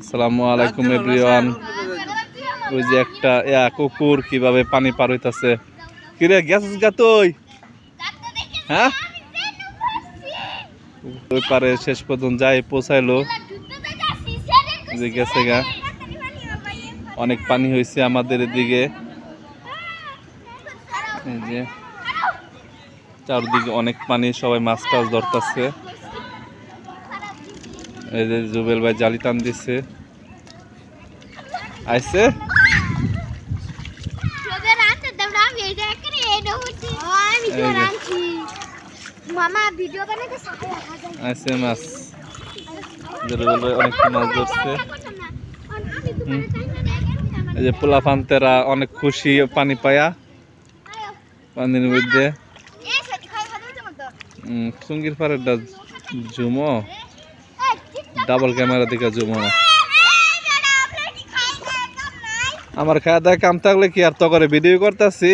আসসালামু আলাইকুম এভরিওয়ান। ওই যে একটা কুকুর কিভাবে পানি পার হইতাছে। কিরে গেছিস গা তুই? হ্যাঁ, ওই পারে শেষ পর্যন্ত যাই পৌঁছাইলো। যে গেছে গা, অনেক পানি হয়েছে আমাদের এদিকে। এই যে চারদিকে অনেক পানি, সবাই মাছ টাছ ধরতেছে। এই যে জুবেল ভাই জালি টান দিচ্ছে, আইছে। আইছে মাছ, জুবেল ভাই অনেক মাছ ধরছে। এই যে পোলা ফান্তেরা অনেক খুশি পানি পায়া, পানির মধ্যে। টুঙ্গির পাড়ের জুমো ডাবল ক্যামেরা দিকে জুমো না। আমার খাওয়া দাওয়া কাম থাকলে কি আর তো করে ভিডিও করতেছি।